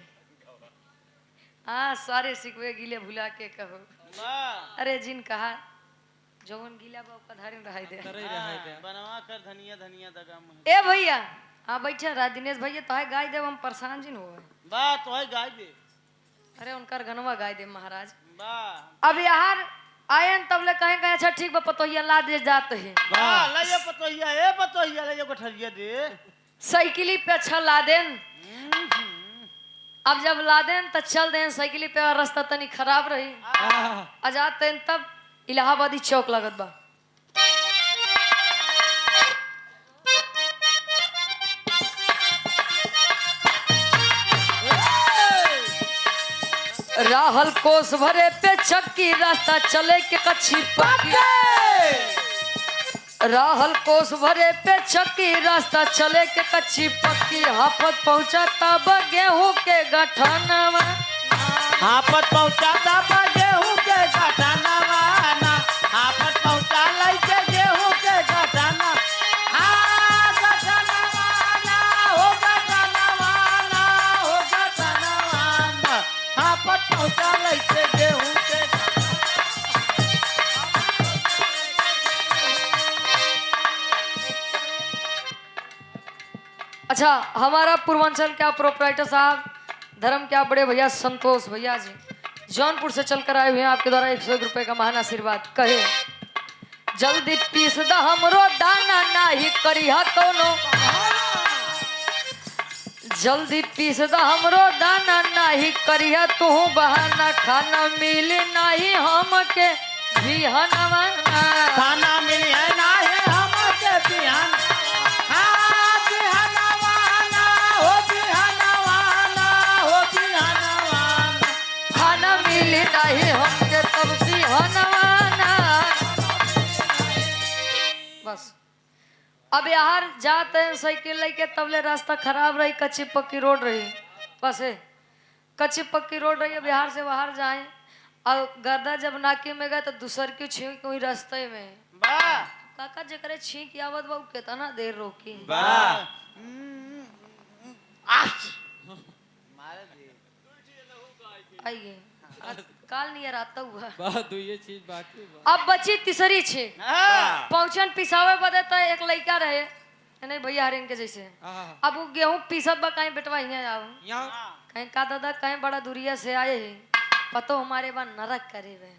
हाँ सारे सिकवे गिले भुला के कहो वाह अरे जिन कहा जौन गीला बा ओकर धरे रह दे। करे रहे थे बनवा कर धनिया धनिया दगा मुहे ए भैया हाँ बैठे रहा दिनेश भैया तो है गाय देव हम परेशान जिन हो वाह तो है गाय दे अरे उनकर गनवा गाय दे महाराज। वाह अब यार आए तब ले कहें अच्छा ठीक बा पतोहिया ला दे जाते हैं वाह ले ये पतोहिया ले ये गठरिया दे साइकिली पे अच्छा ला देन। अब जब ला देन तो चल देन साइकिली पे और रास्ता तनी खराब रही आहा आजाद तेन तब इलाहाबादी चौक लगत बा राहल कोस भरे पे चक्की रास्ता चले के कच्ची पक्की राहल कोस भरे पे चक्की रास्ता चले के कच्ची पक्की हाफत पहुंचा तब गेहूं के गठनवा हापत पहुंचाता बा गेहूं के गठाना वाना हापत पहुंचा लाई के गेहूं के गठाना हाँ गठाना वाना हो गठाना वाना हो गठाना वाना हापत पहुंचा लाई के गेहूं के अच्छा हमारा पूर्वांचल क्या प्रोपराइटर साहब धर्म क्या बड़े भैया संतोष भैया जी जौनपुर से चलकर आए हुए हैं आपके द्वारा 101 रुपए का महान आशीर्वाद कहे जल्दी पीस द हमरो दाना नाही करिहा कोनो जल्दी पीस द हमरो दाना नाही करिहा तू बहाना खाना मिली नाही हमके बिहनवा खाना मिली है ना है हमके बिहान हाँ बिहाना वाना हो बिहाना वाना हो बिहाना वाना खाना मिली नहीं हमके तब बिहनवा बस। अब यार जाते हैं साइकिल लेके तबले रास्ता खराब रही कच्ची पक्की रोड रही बस है कच्ची पक्की रोड रही है बिहार से बाहर जाए और गर्दा जब नाके में गए तो दूसर की छींक हुई रास्ते में वाह काका जकरे छींक आवत बा कितना देर रोकी वाह आश मारे दे आइए काल नियर आता हुआ बात तो ये चीज बाकी बा। अब बची तीसरी छे हाँ पहुंचन पिसावे बदे त एक लड़का रहे नहीं भैया हरेन के जैसे अब वो गेहूं पीसत बा कहीं बेटवा हियां आओ यहाँ कहीं का दादा कहीं बड़ा दूरिया से आए हैं पतो हमारे बा नरक करे वे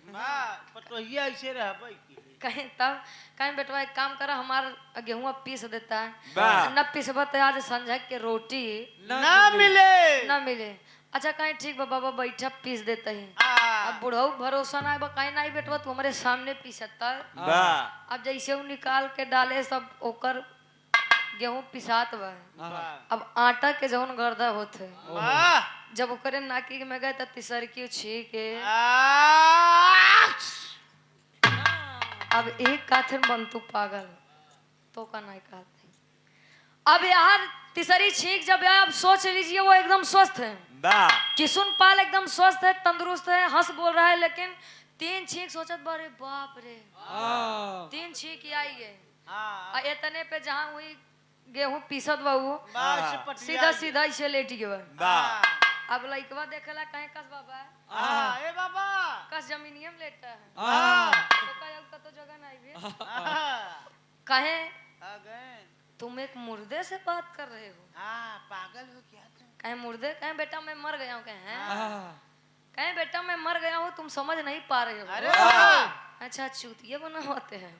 पटोहिया ऐसे रह भाई कहीं तब कहीं बेटवा एक काम करा हमार गेहूं पीस देता है वाह। न पीसबा तो आज संझा के रोटी ना मिले न मिले अच्छा कहीं ठीक बा बाबा बैठा पीस देते हैं अब बुढ़ऊ भरोसा ना बा कहीं नहीं बेटवा तू हमारे सामने पीसता वाह अब जैसे वो निकाल के डाले सब ओकर गेहूं पिसात बा अब आटा के जौन गर्दा होते जब ओकरे नाकी में गए त तिसरकी छी के अब एक काथन बनतू पागल तो का नहीं कहते अब यार तीसरी छींक जब आया अब सोच लीजिए वो एकदम स्वस्थ है वाह किसुन पाल एकदम स्वस्थ है तंदुरुस्त है हंस बोल रहा है लेकिन 3 छींक सोचत बारे बाप रे 3 छींक आई है इतने पे जहाँ हुई गेहूं पीसत बाबू सीधा सीधा इसे लेट गया वाह अब लइकवा देखेला कहीं कस बाबा ए बाबा कस जमीनिया में लेटा है तो कहीं अब तो जगह नहीं भी कहे आ गए तुम एक मुर्दे से बात कर रहे हो पागल हो क्या तुम कहीं मुर्दे कहीं बेटा मैं मर गया हूँ कहीं बेटा मैं मर गया हूँ तुम समझ नहीं पा रहे हो अरे अच्छा चूतिया बना होते हैं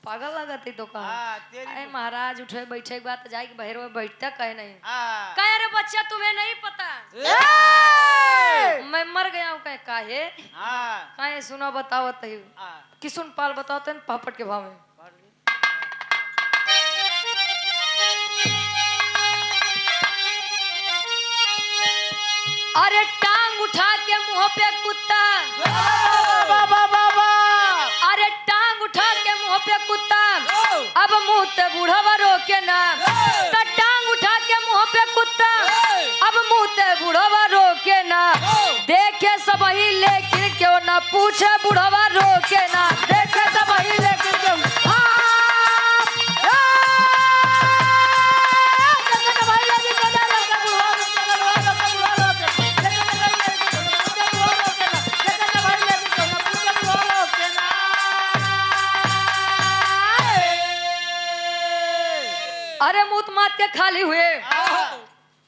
पागल लगती तो कहा तेरी अरे महाराज उठे बैठे के बाद जाए बहर में बैठता कहे नहीं हाँ कहे अरे बच्चा तुम्हें नहीं पता मैं मर गया हूँ कहे काहे कहे सुना बताओ तही किसुन पाल बताओ तो पापड़ के भाव में अरे टांग उठा के मुंह पे कुत्ता बाबा बाबा अरे टांग उठा के मुंह पे कुत्ता अब मुंह ते बूढ़वा रोके ना तो टांग उठा के मुंह पे कुत्ता अब मुंह ते बूढ़वा रोके ना देखे सब ही लेकिन क्यों ना पूछे बूढ़वा रोके ना देखे सब ही लेकिन क्यों अरे मुत मात के खाली हुए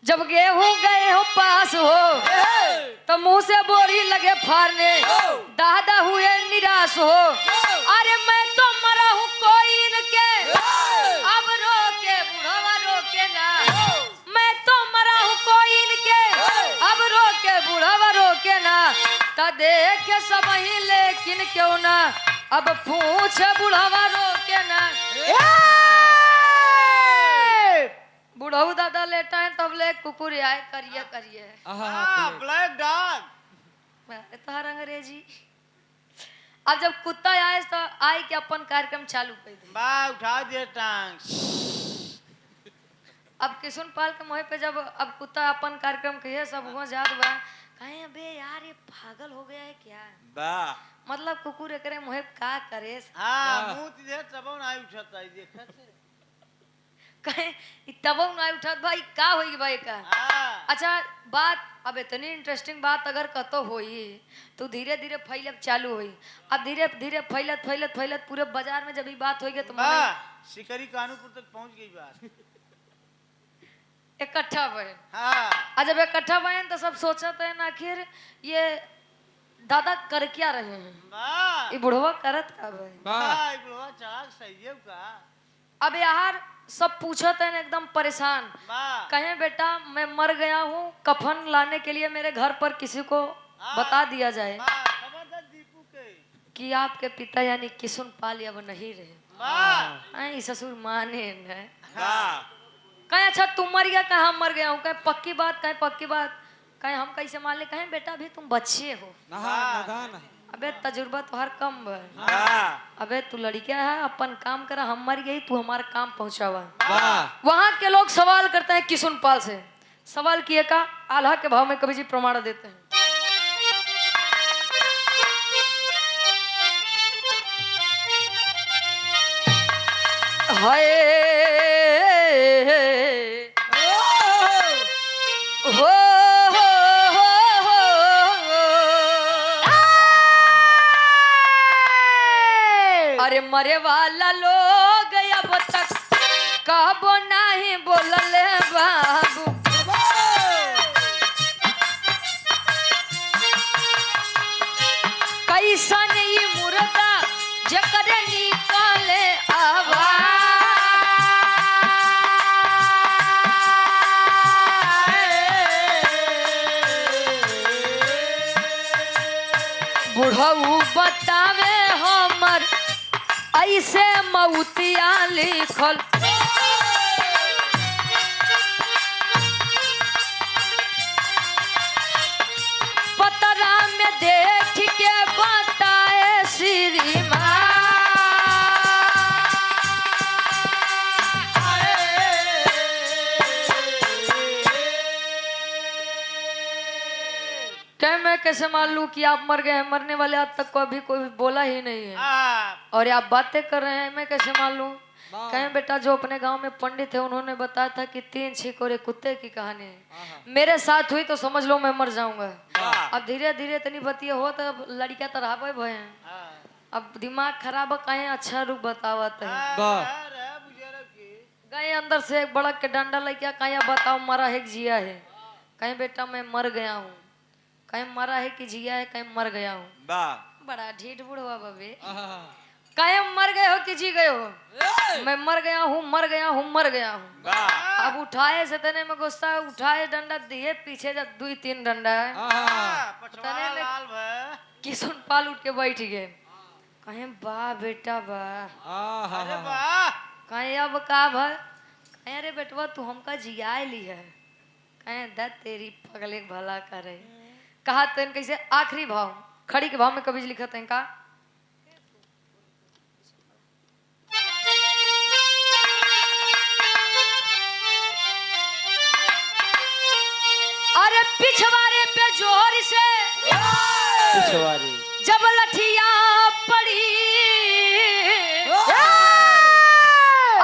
जब गेहूं गए हो पास हो तो मुंह से बोरी लगे फाड़ने दादा हुए निराश हो अरे मैं तो मरा हूँ कोई इनके अब रोके बुढ़वा रोके ना मैं तो मरा हूँ कोई इनके अब रोके बुढ़वा रोके ना तो देखे सब ही लेकिन क्यों ना अब पूछे बुढ़वा रोके ना बुढ़ऊ दादा लेटा है तब ले कुकुर आए करिए करिए ब्लैक डॉग तार अंग्रेजी अब जब कुत्ता आए तो आए के अपन कार्यक्रम चालू कर दे बा उठा दे टांग अब किशुन पाल के मुँह पे जब अब कुत्ता अपन कार्यक्रम कहिए सब हो जात बा कहे अबे यार ये पागल हो गया है क्या वाह मतलब कुकुर एकरे मुँह का करे मुंह तुझे तब ना उठता है देखत कहे तब ना उठत भाई का होई भाई का अच्छा बात अब इतनी इंटरेस्टिंग बात अगर कतो होई तो धीरे धीरे फैलब चालू हुई अब धीरे धीरे फैलत फैलत फैलत पूरे बाजार में जब ये बात होगी तो शिकारी कानूपुर तक पहुंच गई बात इकट्ठा बहन और जब इकट्ठा बहन तो सब सोचते हैं आखिर ये दादा कर क्या रहे हैं ये बुढ़वा करत का अब यार सब पूछते हैं एकदम परेशान कहें बेटा मैं मर गया हूँ कफन लाने के लिए मेरे घर पर किसी को बता दिया जाए कि आपके पिता यानी किशुन पाल अब नहीं रहे ससुर माने न कहें अच्छा तुम मर गया कहे हम मर गया हूँ कहे पक्की बात कहे पक्की बात कहे हम कैसे मान ले कहें बेटा अभी तुम बच्चे हो अबे तजुर्बा तो हर कम है अबे तू लड़किया है अपन काम करा हम मर गई तू हमारा काम पहुंचावा वहां के लोग सवाल करते हैं किशुन पाल से सवाल किए का आल्हा के भाव में कवि जी प्रमाण देते हैं हाय हो अरे मरे वाला लोग अब तक कहबो नहीं बोलले बाबू कैसन ई मुर्दा जकरे निकाले बुढ़ऊ बतावे हमर ऐसे मौतिया लिखल पतरा में देख के बताए श्रीमान क्या मैं कैसे मान लूं कि आप मर गए हैं? मरने वाले आज तक कभी कोई बोला ही नहीं है और आप बातें कर रहे हैं, मैं कैसे मान लूं? कहें बेटा जो अपने गांव में पंडित है उन्होंने बताया था कि 3 छींक और एक कुत्ते की कहानी है। मेरे साथ हुई तो समझ लो मैं मर जाऊंगा। अब धीरे धीरे इतनी बतिया हो तो लड़कियां तरह भय हैं। अब दिमाग खराब कहें अच्छा रूप बतावत है गए अंदर से एक बड़ा के डंडा लेके कहीं बताओ मरा है कि जिया है? कहीं बेटा मैं मर गया हूँ। कहीं मरा है कि जिया है? कहीं मर गया हूँ। बड़ा ढीठ बुढ़वा बबे। कहीं मर गए हो कि जी गए हो? मैं मर गया हूँ, मर गया हूँ, मर गया हूँ। अब उठाए से तने में गुस्सा उठाए डंडा दिए पीछे जब 2-3 डंडा है तने में किसुन पाल उठ के बैठ गए। कहीं बा बेटा बा कहीं अब का भर कहीं अरे बेटवा तू हमका जियाए ली है। कहीं द तेरी पगले भला करे कहा तेन कैसे आखिरी भाव खड़ी के भाव में कभी लिखा तेन का अरे पिछवाड़े पे जोर से पिछवाड़ी जब लठिया पड़ी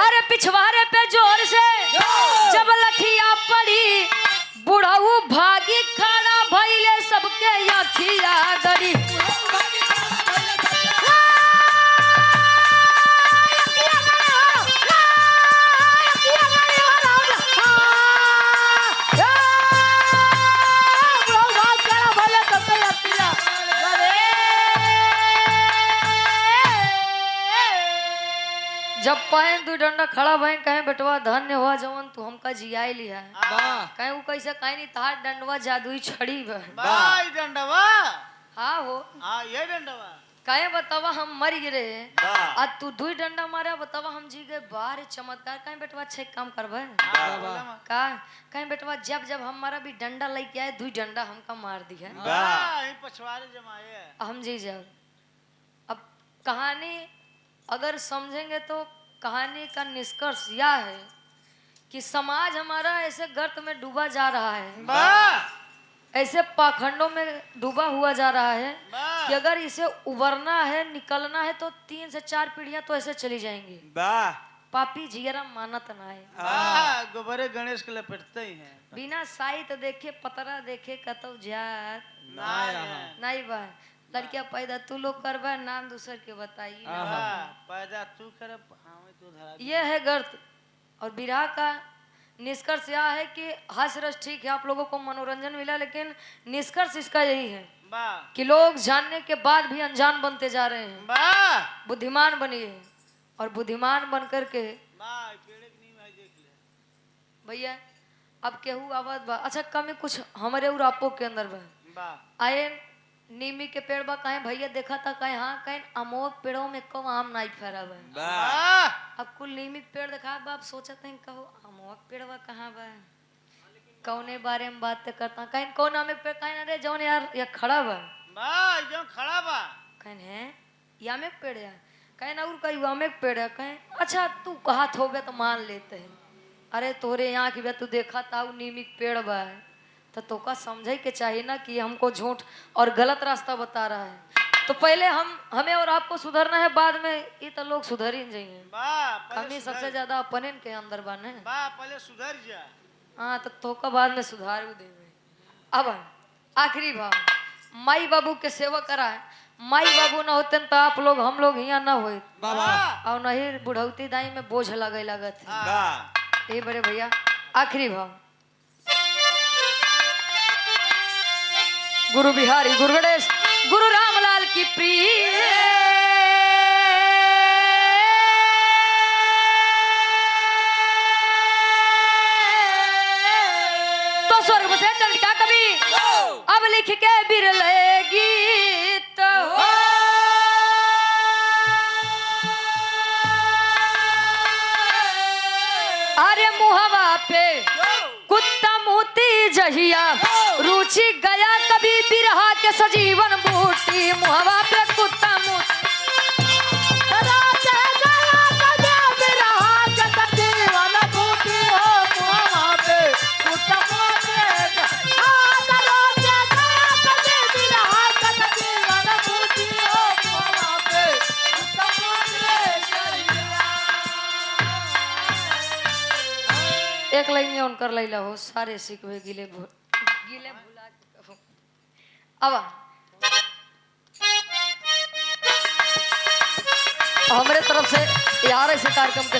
अरे पिछवाड़े पे जोर से जब लठिया पड़ी बुढ़ऊ भागी खड़ा भइले सबके अखिया गड़ी जब पाए 2 डंडा खड़ा भई कहे बेटवा धन्य हुआ जवन तू हमका जियाए लिया है। कहे वो कैसे कहे नहीं तार डंडवा जादुई छड़ी बाई डंडवा हाँ हो ये डंडवा कहे बतावा हम मर गिरे आज तू 2 डंडा मारा बतावा हम जी गए बाहर चमत्कार कहे बेटवा अच्छे काम करबे का कहे बेटवा जब जब हम मारा भी डंडा लेके आए 2 डंडा हमका मार दिया पछवाड़े जमाए हम जी जाओ। अब कहानी अगर समझेंगे तो कहानी का निष्कर्ष यह है कि समाज हमारा ऐसे गर्त में डूबा जा रहा है ऐसे पाखंडों में डूबा हुआ जा रहा है कि अगर इसे उबरना है निकलना है तो 3 से 4 पीढ़ियां तो ऐसे चली जाएंगी। पापी जिगरा मानत ना है गोबरे गणेश के लपेटते ही हैं बिना साइत देखे पतरा देखे कतौ जात नहीं बा लड़कियां पैदा तू लोग करबा नाम दूसर के बताइए पैदा तू कर तो धरा ये है गर्त और विराह का निष्कर्ष यह है कि हास रस ठीक है आप लोगों को मनोरंजन मिला लेकिन निष्कर्ष इसका यही है कि लोग जानने के बाद भी अनजान बनते जा रहे हैं। बुद्धिमान बनिए और बुद्धिमान बन करके भैया अब केहू आवाज बा अच्छा कमी कुछ हमारे और आपो के अंदर बा आए नीमी के पेड़ बा कहे भैया देखा था कहे हाँ कहे अमोक पेड़ों में कौ आम नहीं फरा बा अब कुल नीमी के पेड़ देखा बा आप सोचते हैं कहो अमोक पेड़ बा कहाँ बा कौने बारे में बात करता कहीं कौन आम पेड़ कहे अरे जौन यार या खड़ा बा जो खड़ा बा कहे है या में पेड़ है कहे ना और कहीं आमे के पेड़ है कहे अच्छा तू कहा थोबे तो मान लेते हैं अरे तोरे यहाँ की तू देखा था नीमी के पेड़ बा तो का समझे के चाहिए ना कि हमको झूठ और गलत रास्ता बता रहा है तो पहले हमें और आपको सुधरना है बाद में ये तो लोग सुधर ही जाइए कमी सबसे ज्यादा अपने के अंदर बने पहले सुधर जा हाँ तो का बाद में सुधार देंगे। अब आखिरी भाव माई बाबू के सेवा करा है माई बाबू न होते तो आप लोग हम लोग यहाँ न होए बाबा और नहीं बुढ़ौती दाई में बोझ लगे लगत है का ए बड़े भैया आखिरी भाव गुरु बिहारी गुरु गणेश गुरु रामलाल की प्रिय तो स्वर्ग से चल क्या कभी अब लिख के बिरले गीत हो अरे मुहवा पे कुत्ता मोती जहिया रुचि गया कभी बिरहा के सजीवन बूटी मुहवा पे कुत्ता मोती एक लाइन ऑन कर लैला हो सारे सिकवे गिले भुला के कहो। अब हमारे तरफ से यार ऐसे कार्यक्रम के